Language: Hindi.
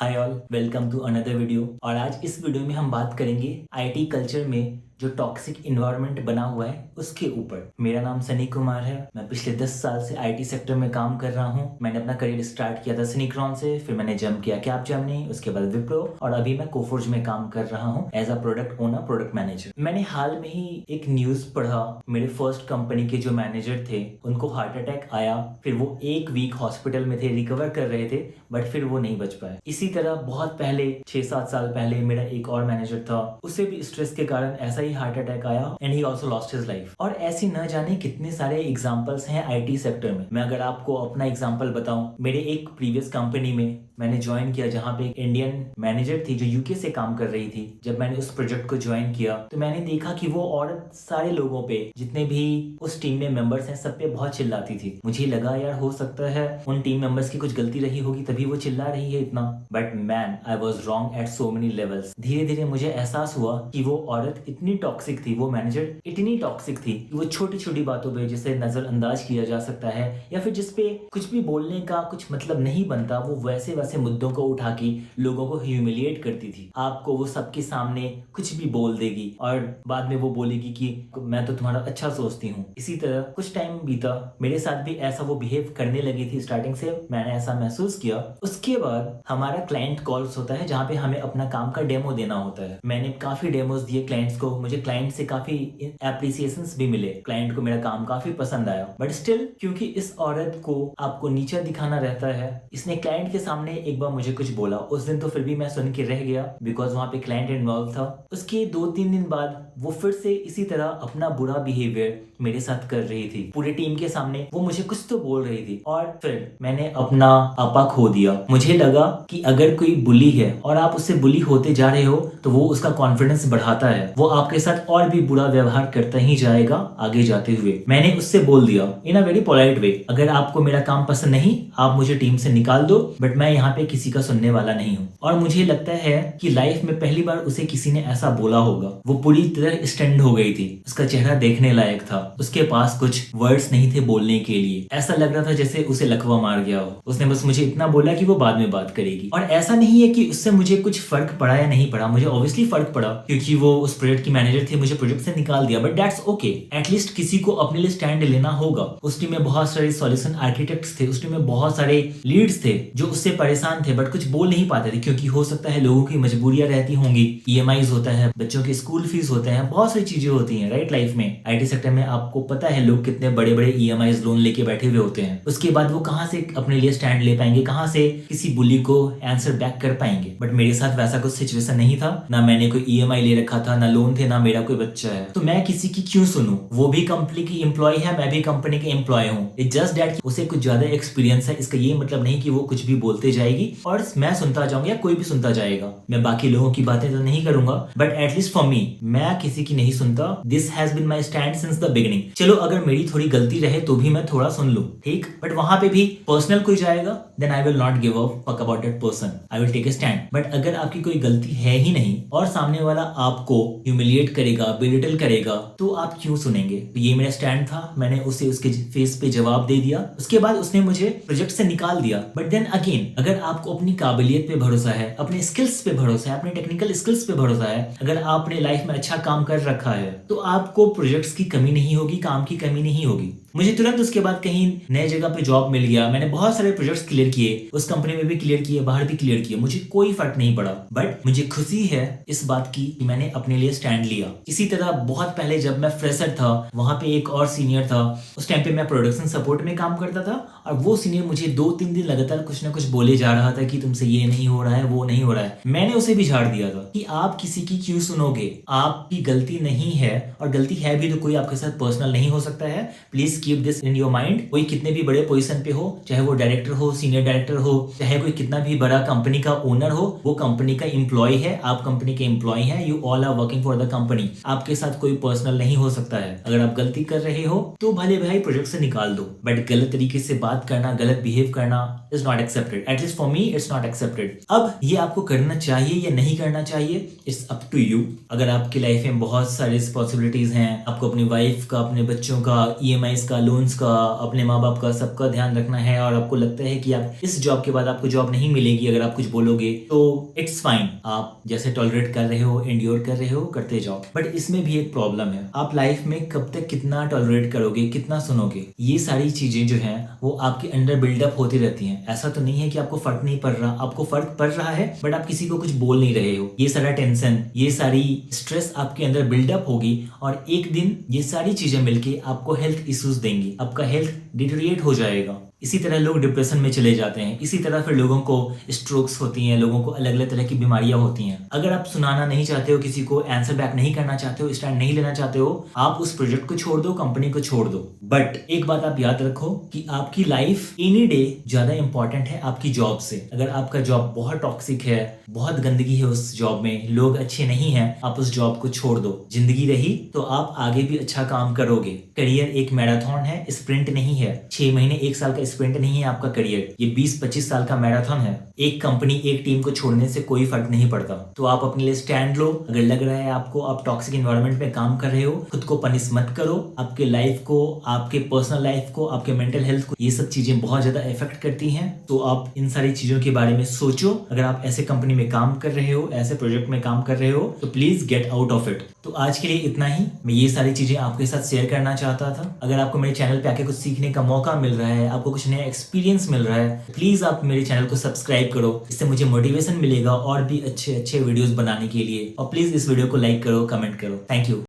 Hi all, welcome to another video. और आज इस वीडियो में हम बात करेंगे आईटी कल्चर में जो टॉक्सिक इन्वायरमेंट बना हुआ है उसके ऊपर। मेरा नाम सनी कुमार है। मैं पिछले 10 साल से आईटी सेक्टर में काम कर रहा हूँ। मैंने अपना करियर स्टार्ट किया था सिनिक्रॉन से, फिर मैंने जंप किया कैपजेमिनी, उसके बाद विप्रो, और अभी मैं कोफोर्ज में काम कर रहा हूँ as a product owner, product manager. मैंने हाल में ही एक न्यूज पढ़ा, मेरे फर्स्ट कंपनी के जो मैनेजर थे उनको हार्ट अटैक आया, फिर वो 1 वीक हॉस्पिटल में थे, रिकवर कर रहे थे, बट फिर वो नहीं बच पाए। इसी तरह बहुत पहले 6-7 साल पहले मेरा एक और मैनेजर था, उसे भी स्ट्रेस के कारण ऐसा ही हार्ट अटैक आया and he also lost his life. और ऐसी न जाने कितने सारे एग्जांपल्स हैं आईटी सेक्टर में। मैं अगर आपको अपना एग्जांपल बताऊं, मेरे एक प्रीवियस कंपनी में मैंने ज्वाइन किया जहां पे एक इंडियन मैनेजर थी जो यूके से काम कर रही थी। जब मैंने उस प्रोजेक्ट को ज्वाइन किया तो मैंने देखा कि वो औरत सारे लोगों पे, जितने भी उस टीम में मेंबर्स हैं, सब पे बहुत चिल्लाती थी। मुझे लगा यार हो सकता है उन टीम मेंबर्स की कुछ गलती रही होगी तभी वो चिल्ला रही है इतना, but man I was wrong at so many levels. धीरे धीरे मुझे एहसास हुआ कि वो औरत इतनी टॉक्सिक थी, वो मैनेजर इतनी टॉक्सिक थी कि वो छोटी छोटी बातों पे जिसे नजरअंदाज किया जा सकता है या फिर जिसपे कुछ भी बोलने का कुछ मतलब नहीं बनता, वो वैसे वैसे मुद्दों को उठा के लोगों को ह्यूमिलिएट करती थी। आपको वो सबके सामने कुछ भी बोल देगी और बाद में वो बोलेगी कि मैं तो तुम्हारा अच्छा सोचती हूँ। इसी तरह कुछ टाइम बीता, मेरे साथ भी ऐसा वो बिहेव करने लगी थी। स्टार्टिंग से मैंने ऐसा महसूस किया। उसके बाद हमारा क्लाइंट कॉल्स होता है जहाँ पे हमें अपना काम का डेमो देना होता है। मैंने काफी डेमोज दिए क्लाइंट्स को, मुझे क्लाइंट से काफी एप्रिसिएशंस भी मिले, क्लाइंट को मेरा काम काफी पसंद आया। बट स्टिल क्योंकि इस औरत को आपको नीचा दिखाना रहता है, इसने क्लाइंट के सामने एक बार मुझे कुछ बोला। उस दिन तो फिर भी मैं सुन के रह गया बिकॉज वहाँ पे क्लाइंट इन्वॉल्व था। उसके 2-3 दिन बाद वो फिर से इसी तरह अपना बुरा बिहेवियर मेरे साथ कर रही थी। पूरे टीम के सामने वो मुझे कुछ तो बोल रही थी और फिर मैंने अपना आपा खो दिया। मुझे लगा कि अगर कोई बुली है और आप उससे बुली होते जा रहे हो तो वो उसका कॉन्फिडेंस बढ़ाता है, वो आपके साथ और भी बुरा व्यवहार करता ही जाएगा आगे जाते हुए। मैंने उससे बोल दिया इन अ वेरी पोलाइट वे, अगर आपको मेरा काम पसंद नहीं आप मुझे टीम से निकाल दो, बट मैं यहाँ पे किसी का सुनने वाला नहीं हूँ। और मुझे लगता है कि लाइफ में पहली बार उसे किसी ने ऐसा बोला होगा। वो पूरी तरह स्टैंड हो गई थी, उसका चेहरा देखने लायक था, उसके पास कुछ वर्ड्स नहीं थे बोलने के लिए। ऐसा लग रहा था जैसे उसे लकवा मार गया हो। उसने बस मुझे इतना बोला कि वो बाद में बात करेगी। और ऐसा नहीं है कि उससे मुझे कुछ फर्क पड़ा या नहीं पड़ा, मुझे ऑब्वियसली फर्क पड़ा क्योंकि वो उस प्रोजेक्ट की मैनेजर थी, मुझे प्रोजेक्ट से निकाल दिया, बट दैट्स ओके। एटलीस्ट किसी को अपने लिए स्टैंड लेना होगा। उस टीम में बहुत सारे सॉल्यूशन आर्किटेक्ट्स थे, उस टीम में बहुत सारे लीड्स थे जो उससे परेशान थे बट कुछ बोल नहीं पाते थे क्योंकि हो सकता है लोगों की मजबूरियां रहती होंगी, ईएमआईज होता है, बच्चों के स्कूल फीस होते हैं, बहुत सारी चीजें होती हैं राइट लाइफ में। आईटी सेक्टर में आपको पता है लोग कितने बड़े बड़े ईएमआईज लोन लेके बैठे हुए होते हैं। उसके बाद वो कहाँ से अपने लिए स्टैंड ले पाएंगे, कहाँ से किसी बुली को आंसर बैक कर पाएंगे। बट मेरे साथ वैसा कुछ सिचुएशन नहीं था, ना मैंने कोई ईएमआई ले रखा था, ना लोन थे, ना मेरा कोई बच्चा है, तो मैं किसी की क्यों सुनूं। वो भी कंपनी की एम्प्लॉय है, मैं भी कंपनी के एम्प्लॉय हूँ। इट्स जस्ट दैट उसे कुछ ज्यादा एक्सपीरियंस है, इसका ये मतलब नहीं कि वो कुछ भी बोलते जाएगी और मैं सुनता जाऊंगा या कोई भी सुनता जाएगा। मैं बाकी लोगों की बातें तो नहीं करूंगा, बट एटलीस्ट फॉर मी, मैं किसी की नहीं सुनता। This has been my stand since the beginning. चलो अगर मेरी थोड़ी गलती रहे तो भी मैं थोड़ा सुन लूं, ठीक, बट वहां पे भी पर्सनल कोई जाएगा then I will not give a fuck about that person, I will take a stand. But अगर आपकी कोई गलती है ही नहीं और सामने वाला आपको ह्यूमिलिएट करेगा, बेलिटल करेगा, तो आप क्यों सुनेंगे। तो ये मेरा स्टैंड था, मैंने उसे उसके फेस पे जवाब दे दिया। उसके बाद उसने मुझे प्रोजेक्ट से निकाल दिया। बट देन अगेन, अगर आपको अपनी काबिलियत पे भरोसा है, अपने स्किल्स पे भरोसा है, अपने टेक्निकल स्किल्स पे भरोसा है, अगर आपने लाइफ में अच्छा काम कर रखा है तो आपको प्रोजेक्ट्स की कमी नहीं होगी, काम की कमी नहीं होगी। मुझे तुरंत उसके बाद कहीं नए जगह पे जॉब मिल गया, मैंने बहुत सारे प्रोजेक्ट्स क्लियर किए, उस कंपनी में भी क्लियर किए, बाहर भी क्लियर किए, मुझे कोई फर्क नहीं पड़ा। बट मुझे खुशी है इस बात की कि मैंने अपने लिए स्टैंड लिया। इसी तरह बहुत पहले जब मैं फ्रेशर था, वहां पे एक और सीनियर था, उस टाइम पे मैं प्रोडक्शन सपोर्ट में काम करता था और वो सीनियर मुझे 2-3 दिन लगातार कुछ ना कुछ बोले जा रहा था कि तुमसे ये नहीं हो रहा है, वो नहीं हो रहा है। मैंने उसे भी झाड़ दिया था कि आप किसी की क्यों सुनोगे, आपकी गलती नहीं है, और गलती है भी तो कोई आपके साथ पर्सनल नहीं हो सकता है। Please keep this in your mind. कोई कितने भी बड़े पोजीशन पे हो, चाहे वो डायरेक्टर हो, सीनियर डायरेक्टर हो, चाहे कोई कितना भी बड़ा कंपनी का ओनर हो, वो कंपनी का एम्प्लॉय है, आप कंपनी के एम्प्लॉय हैं, you all are working for the company. आपके साथ कोई पर्सनल नहीं हो सकता है। अगर आप गलती कर रहे हो तो भले भाई प्रोजेक्ट से निकाल दो, बट गलत तरीके से बात करना, गलत बिहेव करना is not accepted. At least for me it's not accepted. अब ये आपको करना चाहिए या नहीं करना चाहिए, इट्स अप टू यू। अगर आपकी लाइफ में बहुत सारी रिस्पॉन्सिबिलिटीज हैं, आपको अपनी वाइफ का, अपने बच्चों का, ईएमआईज का, लोन्स का, अपने माँ बाप का, सबका ध्यान रखना है और आपको लगता है कि आप इस जॉब के बाद आपको जॉब नहीं मिलेगी अगर आप कुछ बोलोगे, तो इट्स फाइन, आप जैसे टॉलरेट कर रहे हो, एंड्योर कर रहे हो, करते जाओ। बट इसमें भी एक प्रॉब्लम है, आप लाइफ में कब तक कितना टॉलरेट करोगे, कितना सुनोगे, ये सारी चीजें जो है वो आपके अंदर बिल्डअप होती रहती हैं। ऐसा तो नहीं है कि आपको फर्क नहीं पड़ रहा, आपको फर्क पड़ रहा है, बट आप किसी को कुछ बोल नहीं रहे हो। ये सारा टेंशन, ये सारी स्ट्रेस आपके अंदर बिल्डअप होगी और एक दिन ये सारी चीजें मिलके आपको हेल्थ इश्यूज देंगी, आपका हेल्थ डिटेरिएट हो जाएगा। इसी तरह लोग डिप्रेशन में चले जाते हैं, इसी तरह फिर लोगों को स्ट्रोक्स होती हैं, लोगों को अलग अलग तरह की बीमारियां होती हैं। अगर आप सुनाना नहीं चाहते हो, किसी को आंसर बैक नहीं करना चाहते हो, स्टैंड नहीं लेना चाहते हो, आप उस प्रोजेक्ट को छोड़ दो, कंपनी को छोड़ दो। बट एक बात आप याद रखो कि आपकी लाइफ एनी डे ज्यादा इंपॉर्टेंट है आपकी जॉब से। अगर आपका जॉब बहुत टॉक्सिक है, बहुत गंदगी है उस जॉब में, लोग अच्छे नहीं हैं, आप उस जॉब को छोड़ दो। जिंदगी रही तो आप आगे भी अच्छा काम करोगे। करियर एक मैराथन है, स्प्रिंट नहीं है। 6 महीने 1 साल का स्प्रिंट नहीं है आपका करियर, ये 20-25 साल का मैराथन है। एक कंपनी, एक टीम को छोड़ने से कोई फर्क नहीं पड़ता। तो आप अपने लिए स्टैंड लो। अगर लग रहा है आपको आप टॉक्सिक एनवायरनमेंट में काम कर रहे हो, खुद को पनिश मत करो। आपके लाइफ को, आपके पर्सनल लाइफ को, आपके मेंटल हेल्थ को ये सब चीजें बहुत ज्यादा इफेक्ट करती हैं। तो आप इन सारी चीजों के बारे में सोचो। अगर आप ऐसे कंपनी में काम कर रहे हो, ऐसे प्रोजेक्ट में काम कर रहे हो, तो please get out of it. तो आज के लिए इतना ही, मैं ये सारी चीजें आपके साथ शेयर करना चाहता था। अगर आपको मेरे चैनल पे आके कुछ सीखने का मौका मिल रहा है, आपको कुछ नया एक्सपीरियंस मिल रहा है, प्लीज आप मेरे चैनल को सब्सक्राइब करो। इससे मुझे मोटिवेशन मिलेगा और भी अच्छे अच्छे वीडियोस बनाने के लिए। और प्लीज इस वीडियो को लाइक करो, कमेंट करो। Thank you.